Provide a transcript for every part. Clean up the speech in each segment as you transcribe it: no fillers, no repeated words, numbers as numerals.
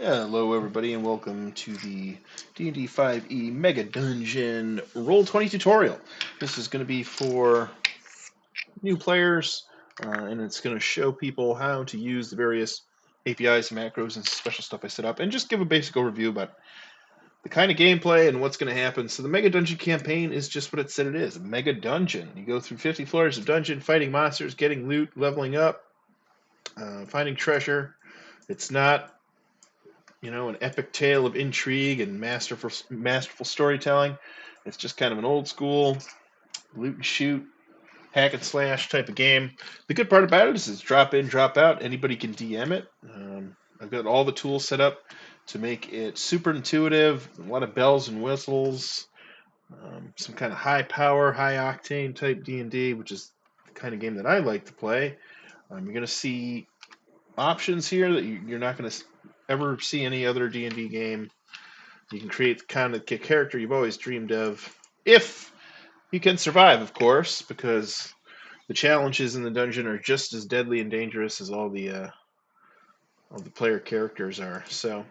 Hello, everybody, and welcome to the D&D 5e Mega Dungeon Roll20 tutorial. This is going to be for new players, and it's going to show people how to use the various APIs, macros, and special stuff I set up, and just give a basic overview about the kind of gameplay and what's going to happen. So the Mega Dungeon campaign is just what it said it is, a Mega Dungeon. You go through 50 floors of dungeon, fighting monsters, getting loot, leveling up, finding treasure. It's not an epic tale of intrigue and masterful storytelling. It's just kind of an old school loot and shoot, hack and slash type of game. The good part about it is it's drop in, drop out. Anybody can DM it. I've got all the tools set up to make it super intuitive. A lot of bells and whistles. Some kind of high power, high octane type D&D, which is the kind of game that I like to play. You're going to see options here that you're not going to ever see any other D&D game. You can create the kind of character you've always dreamed of, if you can survive, of course, because the challenges in the dungeon are just as deadly and dangerous as all the player characters are. So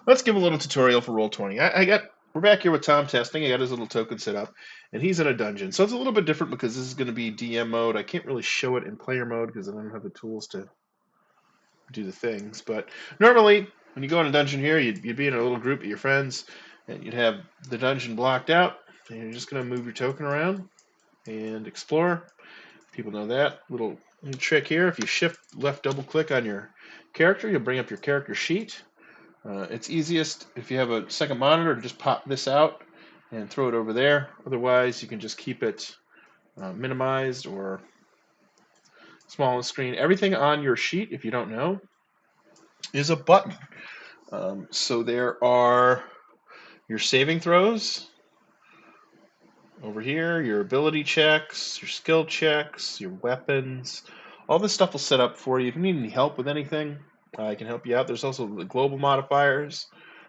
let's give a little tutorial for Roll20. We're back here with Tom testing. I got his little token set up, and he's in a dungeon. So it's a little bit different because this is going to be DM mode. I can't really show it in player mode because I don't have the tools to do the things. But normally, when you go in a dungeon here, you'd be in a little group of your friends, and you'd have the dungeon blocked out, and you're just going to move your token around and explore. People know that little trick here. If you shift left double click on your character, you'll bring up your character sheet. It's easiest if you have a second monitor to just pop this out and throw it over there. Otherwise, you can just keep it minimized or small on the screen. Everything on your sheet, if you don't know, is a button. So there are your saving throws over here, your ability checks, your skill checks, your weapons. All this stuff will set up for you. If you need any help with anything, I can help you out. There's also the global modifiers.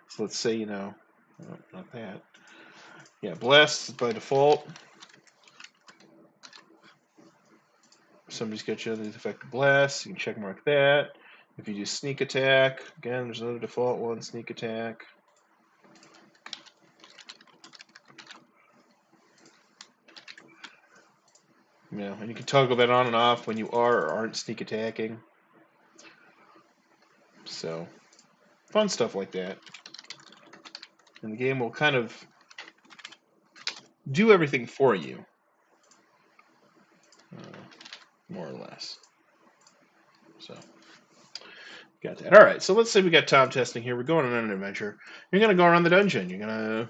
So let's say, not that. Yeah, blessed by default. If somebody's got you under the effect of bless, you can check mark that. If you do sneak attack, again, there's another default one, sneak attack. And you can toggle that on and off when you are or aren't sneak attacking. So, fun stuff like that. And the game will kind of do everything for you, more or less. So, got that. All right, so let's say we got Tom testing here. We're going on an adventure. You're going to go around the dungeon.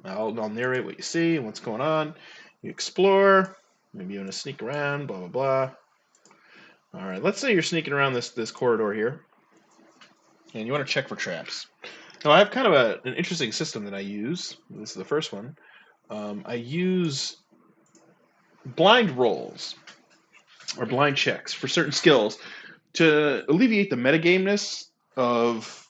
I'll narrate what you see and what's going on. You explore. Maybe you want to sneak around, blah, blah, blah. All right, let's say you're sneaking around this corridor here, and you want to check for traps. Now, I have kind of an interesting system that I use. This is the first one. I use blind rolls or blind checks for certain skills to alleviate the metagameness of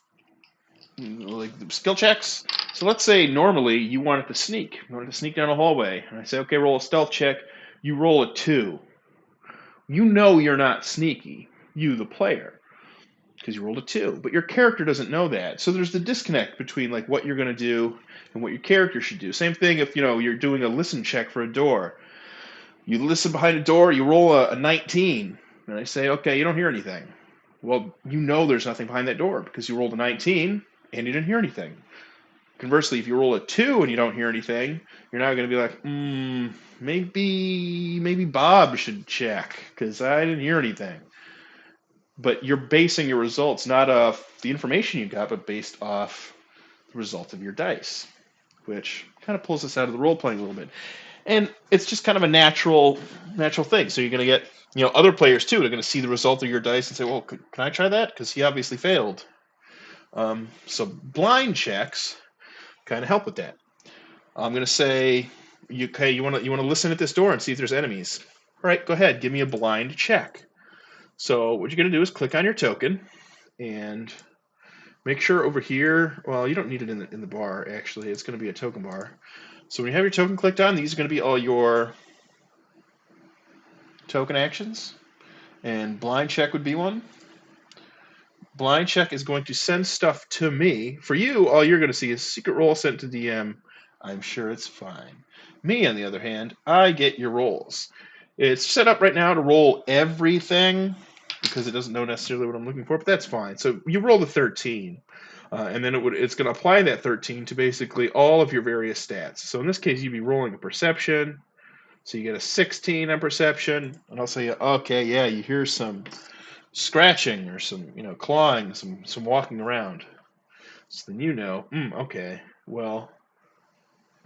like the skill checks. So let's say normally you wanted to sneak. You wanted to sneak down a hallway. And I say, okay, roll a stealth check. You roll a 2. You know you're not sneaky, you the player, because you rolled a 2. But your character doesn't know that. So there's the disconnect between like what you're going to do and what your character should do. Same thing if you're doing a listen check for a door. You listen behind a door, you roll a 19, and I say, okay, you don't hear anything. Well, you know there's nothing behind that door because you rolled a 19 and you didn't hear anything. Conversely, if you roll a 2 and you don't hear anything, you're now going to be like, maybe Bob should check because I didn't hear anything. But you're basing your results not off the information you got, but based off the result of your dice, which kind of pulls us out of the role playing a little bit. And it's just kind of a natural thing. So you're going to get, other players too. They're going to see the result of your dice and say, well, can I try that? Because he obviously failed. So blind checks kind of help with that. I'm going to say, you want to listen at this door and see if there's enemies. All right, go ahead. Give me a blind check. So what you're going to do is click on your token and make sure over here, well, you don't need it in the bar, actually. It's going to be a token bar. So when you have your token clicked on, these are going to be all your token actions. And blind check would be one. Blind check is going to send stuff to me. For you, all you're going to see is secret roll sent to DM. I'm sure it's fine. Me, on the other hand, I get your rolls. It's set up right now to roll everything because it doesn't know necessarily what I'm looking for, but that's fine. So you roll the 13, and then it's going to apply that 13 to basically all of your various stats. So in this case, you'd be rolling a perception. So you get a 16 on perception, and I'll say, okay, yeah, you hear some scratching or some clawing, some walking around. So then okay, well,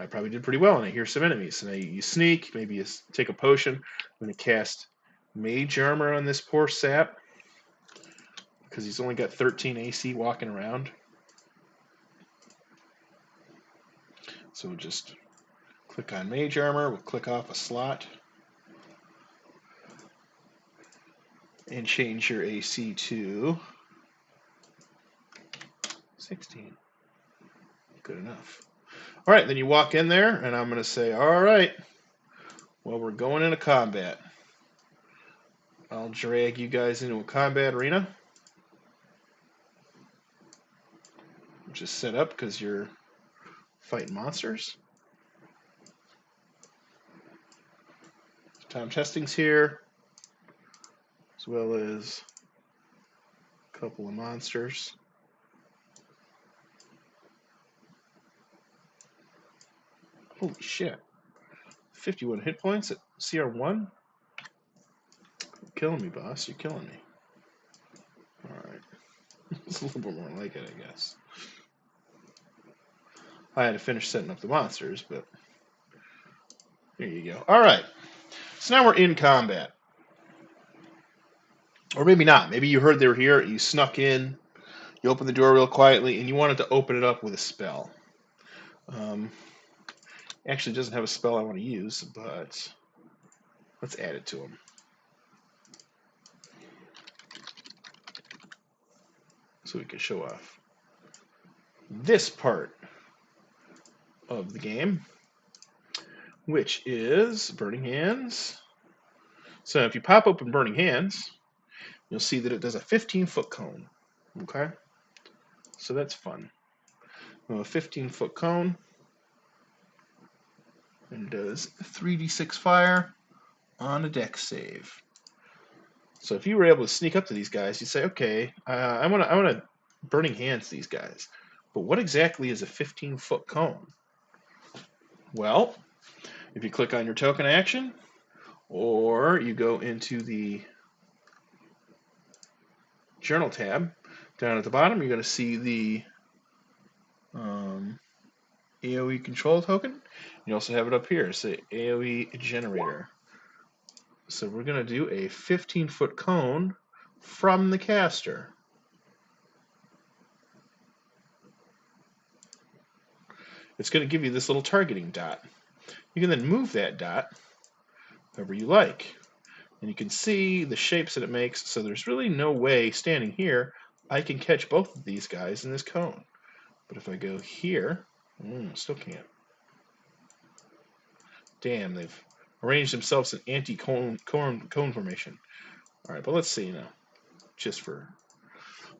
I probably did pretty well, and I hear some enemies. So now you sneak, maybe you take a potion. I'm going to cast Mage Armor on this poor sap because he's only got 13 AC walking around. So we'll just click on Mage Armor. We'll click off a slot and change your AC to 16. Good enough. All right, then you walk in there, and I'm going to say, all right, well, we're going into combat. I'll drag you guys into a combat arena, which is set up because you're fighting monsters. Time testing's here, as well as a couple of monsters. Holy shit. 51 hit points at CR1? You're killing me, boss. You're killing me. Alright. It's a little bit more like it, I guess. I had to finish setting up the monsters, but there you go. Alright. So now we're in combat. Or maybe not. Maybe you heard they were here, you snuck in, you opened the door real quietly, and you wanted to open it up with a spell. Actually doesn't have a spell I want to use, but let's add it to him. So we can show off this part of the game, which is Burning Hands. So if you pop open Burning Hands, you'll see that it does a 15-foot cone. Okay? So that's fun. A 15-foot cone and does 3d6 fire on a dex save. So if you were able to sneak up to these guys, you'd say, okay, I want to Burning Hands these guys. But what exactly is a 15-foot cone? Well, if you click on your token action, or you go into the Journal tab, down at the bottom, you're going to see the AoE control token. You also have it up here. It's the AoE generator. So we're going to do a 15-foot cone from the caster. It's going to give you this little targeting dot. You can then move that dot however you like. And you can see the shapes that it makes, so there's really no way standing here I can catch both of these guys in this cone. But if I go here, still can't. Damn, they've arranged themselves in anti-cone formation. All right, but let's see now, just for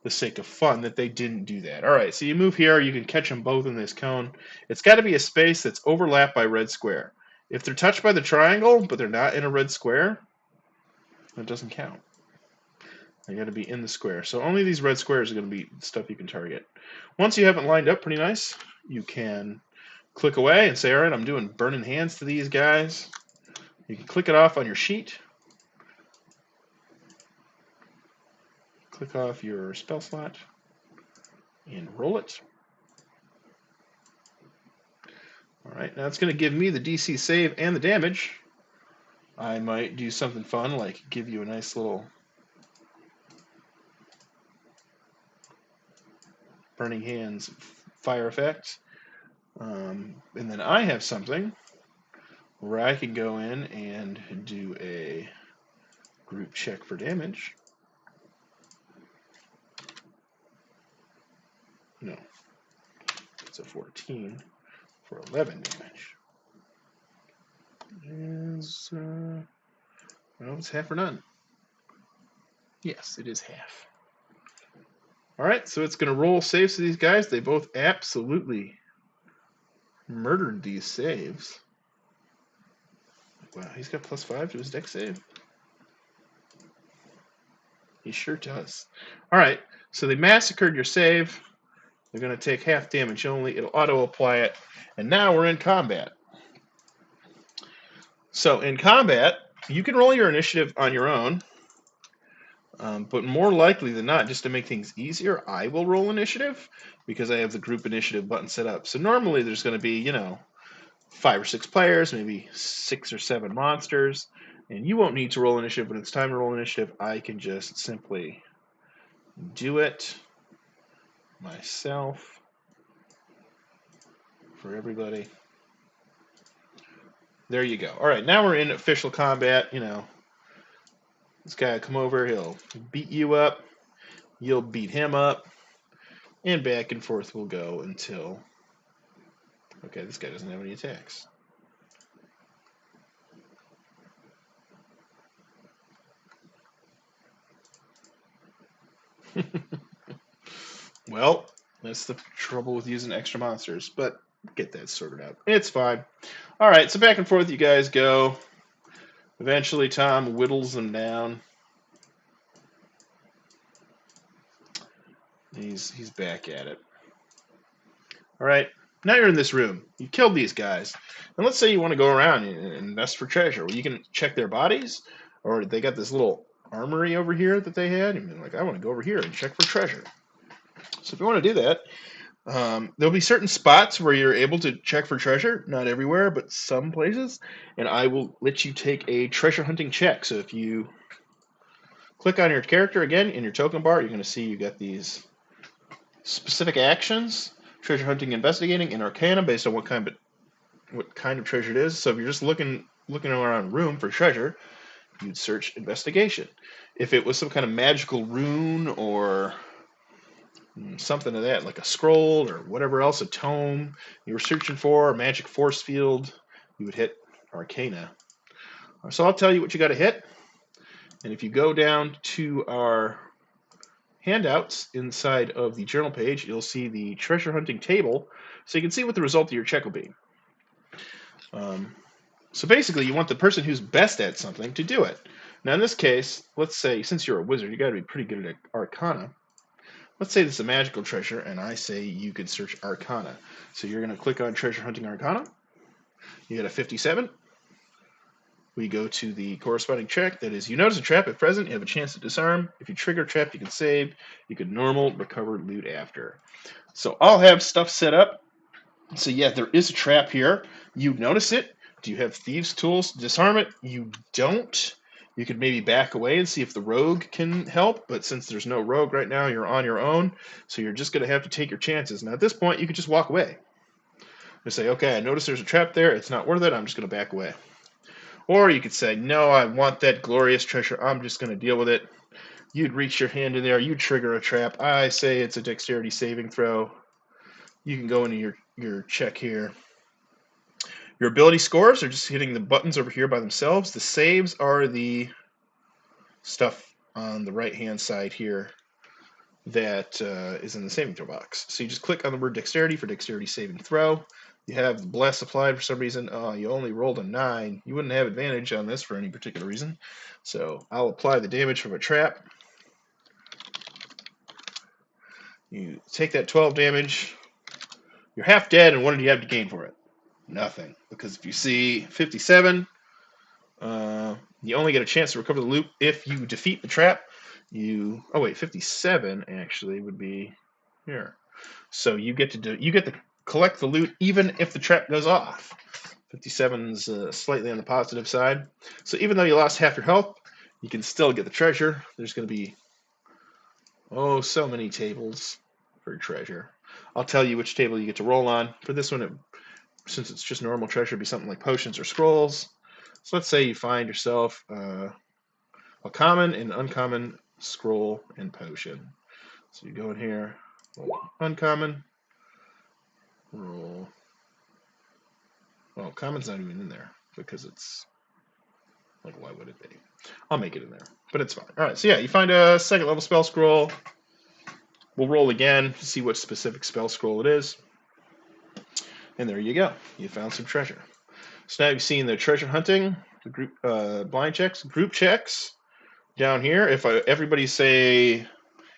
the sake of fun, that they didn't do that. All right, so you move here, you can catch them both in this cone. It's got to be a space that's overlapped by red square. If they're touched by the triangle, but they're not in a red square, it doesn't count. They got to be in the square. So only these red squares are going to be stuff you can target. Once you have it lined up pretty nice, you can click away and say, all right, I'm doing Burning Hands to these guys. You can click it off on your sheet. Click off your spell slot and roll it. All right, now it's going to give me the DC save and the damage. I might do something fun, like give you a nice little Burning Hands fire effect. And then I have something where I can go in and do a group check for damage. No, it's a 14 for 11 damage. Well, it's half or none. Yes, it is half. All right, so it's going to roll saves to these guys. They both absolutely murdered these saves. Wow, he's got +5 to his deck save. He sure does. All right, so they massacred your save. They're going to take half damage only. It'll auto-apply it. And now we're in combat. So in combat, you can roll your initiative on your own. But more likely than not, just to make things easier, I will roll initiative because I have the group initiative button set up. So normally there's going to be, 5 or 6 players, maybe 6 or 7 monsters, and you won't need to roll initiative. When it's time to roll initiative, I can just simply do it myself for everybody. There you go. All right, now we're in official combat. This guy will come over, he'll beat you up, you'll beat him up, and back and forth we'll go until... Okay, this guy doesn't have any attacks. Well, that's the trouble with using extra monsters, but get that sorted out. It's fine. All right, so back and forth you guys go. Eventually, Tom whittles them down. He's back at it. All right, now you're in this room. You killed these guys, and let's say you want to go around and invest for treasure. Well, you can check their bodies, or they got this little armory over here that they had. And you're like, I want to go over here and check for treasure. So if you want to do that, there'll be certain spots where you're able to check for treasure. Not everywhere, but some places. And I will let you take a treasure hunting check. So if you click on your character again in your token bar, you're going to see you got these specific actions: treasure hunting, investigating, and arcana, based on what kind of treasure it is. So if you're just looking around a room for treasure, you'd search investigation. If it was some kind of magical rune or something of that, like a scroll or whatever else, a tome you were searching for, a magic force field, you would hit arcana. So I'll tell you what you got to hit. And if you go down to our handouts inside of the journal page, you'll see the treasure hunting table, so you can see what the result of your check will be. So basically, you want the person who's best at something to do it. Now in this case, let's say, since you're a wizard, you got to be pretty good at arcana. Let's say this is a magical treasure, and I say you could search arcana. So you're going to click on treasure hunting arcana. You get a 57. We go to the corresponding check. That is, you notice a trap if present, you have a chance to disarm. If you trigger a trap, you can save. You can normal, recover loot after. So I'll have stuff set up. So yeah, there is a trap here. You notice it. Do you have thieves' tools to disarm it? You don't. You could maybe back away and see if the rogue can help, but since there's no rogue right now, you're on your own, so you're just going to have to take your chances. Now at this point, you could just walk away. Just say, okay, I notice there's a trap there. It's not worth it. I'm just going to back away. Or you could say, no, I want that glorious treasure. I'm just going to deal with it. You'd reach your hand in there. You'd trigger a trap. I say it's a dexterity saving throw. You can go into your check here. Your ability scores are just hitting the buttons over here by themselves. The saves are the stuff on the right-hand side here that is in the saving throw box. So you just click on the word dexterity for dexterity saving throw. You have the bless applied for some reason. Oh, you only rolled a 9. You wouldn't have advantage on this for any particular reason. So I'll apply the damage from a trap. You take that 12 damage. You're half dead, and what did you have to gain for it? Nothing. Because if you see 57, you only get a chance to recover the loot if you defeat the trap. 57 actually would be here. So you get to collect the loot even if the trap goes off. 57's slightly on the positive side. So even though you lost half your health, you can still get the treasure. There's going to be so many tables for treasure. I'll tell you which table you get to roll on. For this one, since it's just normal treasure, it'd be something like potions or scrolls. So let's say you find yourself a common and uncommon scroll and potion. So you go in here, uncommon, roll. Well, common's not even in there because it's like, why would it be? I'll make it in there, but it's fine. All right, so yeah, you find a second level spell scroll. we'll roll again to see what specific spell scroll it is. And there you go. You found some treasure. So now you've seen the treasure hunting, the group blind checks, group checks down here. If everybody's trying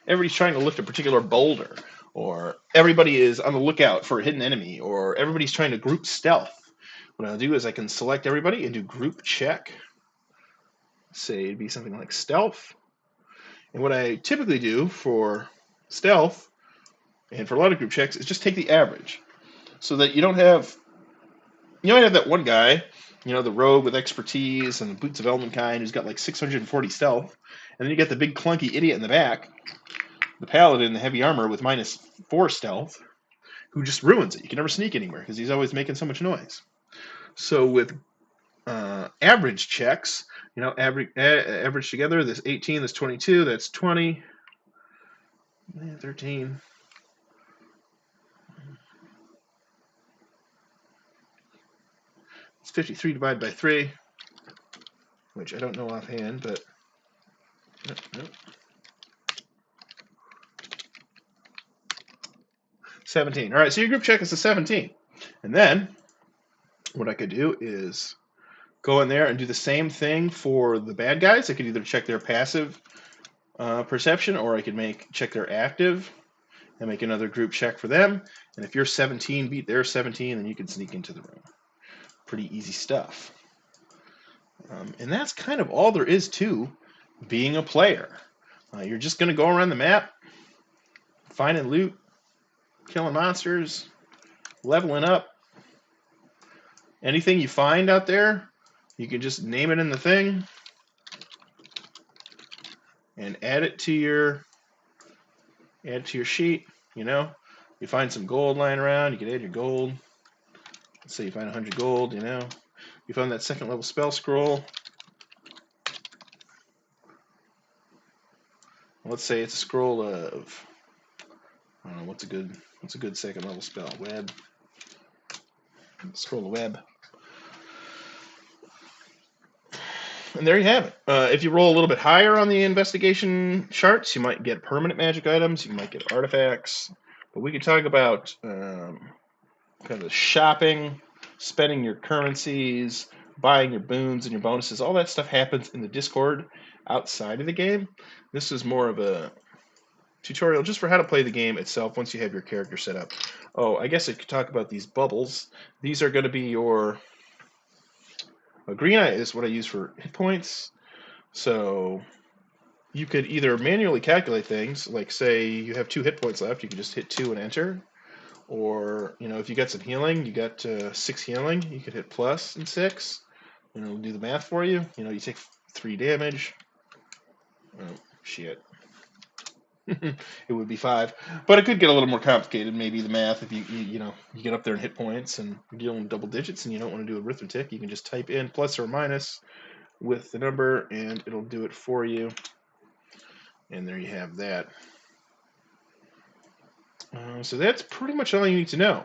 to lift a particular boulder, or everybody is on the lookout for a hidden enemy, or everybody's trying to group stealth, what I'll do is I can select everybody and do group check. Say it'd be something like stealth. And what I typically do for stealth and for a lot of group checks is just take the average, so that you don't have that one guy, the rogue with expertise and the boots of element kind who's got like 640 stealth, and then you get the big clunky idiot in the back, the paladin in the heavy armor with -4 stealth, who just ruins it. You can never sneak anywhere because he's always making so much noise. So with average checks, average together, this 18, this 22, that's 20, 13. It's 53 divided by 3, which I don't know offhand, but no. 17. All right, so your group check is a 17. And then what I could do is go in there and do the same thing for the bad guys. I could either check their passive perception, or I could check their active and make another group check for them. And if your 17 beat their 17, then you can sneak into the room. Pretty easy stuff. And that's kind of all there is to being a player. You're just going to go around the map, finding loot, killing monsters, leveling up. Anything you find out there, you can just name it in the thing and add it to your sheet. You find some gold lying around, you can add your gold. Let's say you find 100 gold. You found that second level spell scroll. Let's say it's a scroll of, I don't know, what's a good second level spell? Web. Scroll of web. And there you have it. If you roll a little bit higher on the investigation charts, you might get permanent magic items, you might get artifacts. But we could talk about kind of the shopping, spending your currencies, buying your boons and your bonuses. All that stuff happens in the Discord outside of the game. This is more of a tutorial just for how to play the game itself once you have your character set up. Oh, I guess I could talk about these bubbles. These are going to be your... green is what I use for hit points. So you could either manually calculate things, like say you have 2 hit points left, you can just hit 2 and enter. Or, if you got some healing, you got 6 healing, you could hit plus and 6. It'll do the math for you. You take 3 damage. Oh, shit. It would be 5. But it could get a little more complicated, maybe the math, if you get up there in hit points and you're dealing with double digits and you don't want to do arithmetic. You can just type in plus or minus with the number and it'll do it for you. And there you have that. So that's pretty much all you need to know.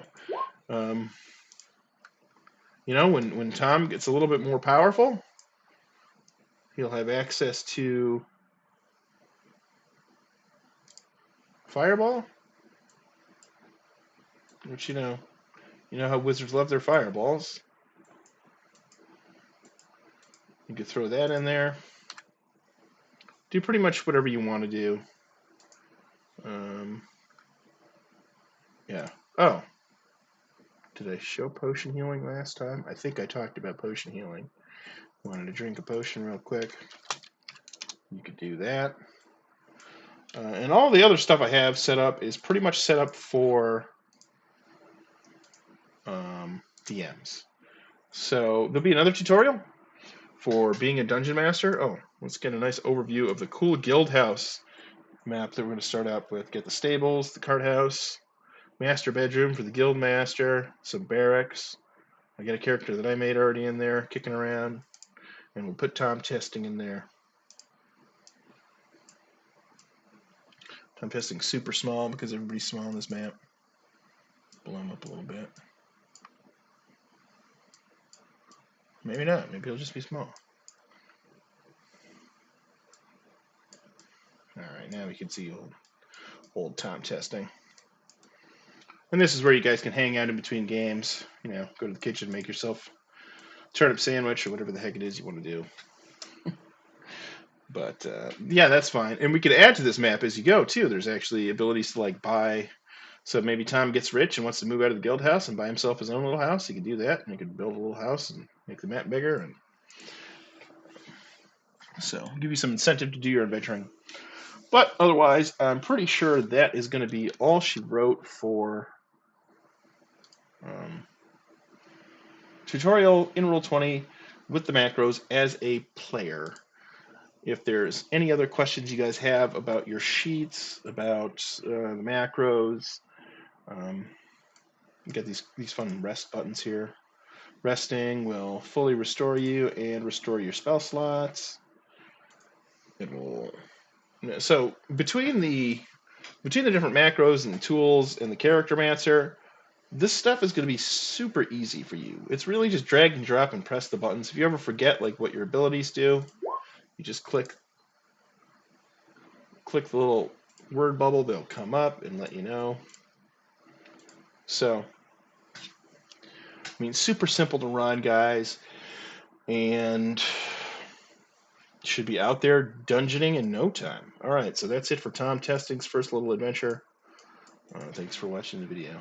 When Tom gets a little bit more powerful, he'll have access to Fireball, which you know how wizards love their fireballs. You could throw that in there. Do pretty much whatever you want to do. Yeah. Oh. Did I show potion healing last time? I think I talked about potion healing. Wanted to drink a potion real quick. You could do that. And all the other stuff I have set up is pretty much set up for DMs. So there'll be another tutorial for being a dungeon master. Oh, let's get a nice overview of the cool guild house map that we're going to start out with. Get the stables, the cart house, master bedroom for the guild master, some barracks. I got a character that I made already in there, kicking around, and we'll put Tom testing in there. Tom testing super small because everybody's small on this map. Blow him up a little bit. Maybe not. Maybe he'll just be small. Alright, now we can see old Tom testing. And this is where you guys can hang out in between games. You know, go to the kitchen, make yourself a turnip sandwich or whatever the heck it is you want to do. But yeah, that's fine. And we could add to this map as you go too. There's actually abilities to like buy. So maybe Tom gets rich and wants to move out of the guild house and buy himself his own little house. He could do that, and he could build a little house and make the map bigger. And so give you some incentive to do your adventuring. But otherwise, I'm pretty sure that is going to be all she wrote for tutorial in Roll20 with the macros as a player. If there's any other questions you guys have about your sheets, about the macros, you got these fun rest buttons here. Resting will fully restore you and restore your spell slots. It will. So between the different macros and the tools and the character mancer, this stuff is going to be super easy for you. It's really just drag and drop and press the buttons. If you ever forget like what your abilities do, you just click the little word bubble. They'll come up and let you know. So, I mean, super simple to run, guys, and should be out there dungeoning in no time. All right, so that's it for Tom Testing's first little adventure. Thanks for watching the video.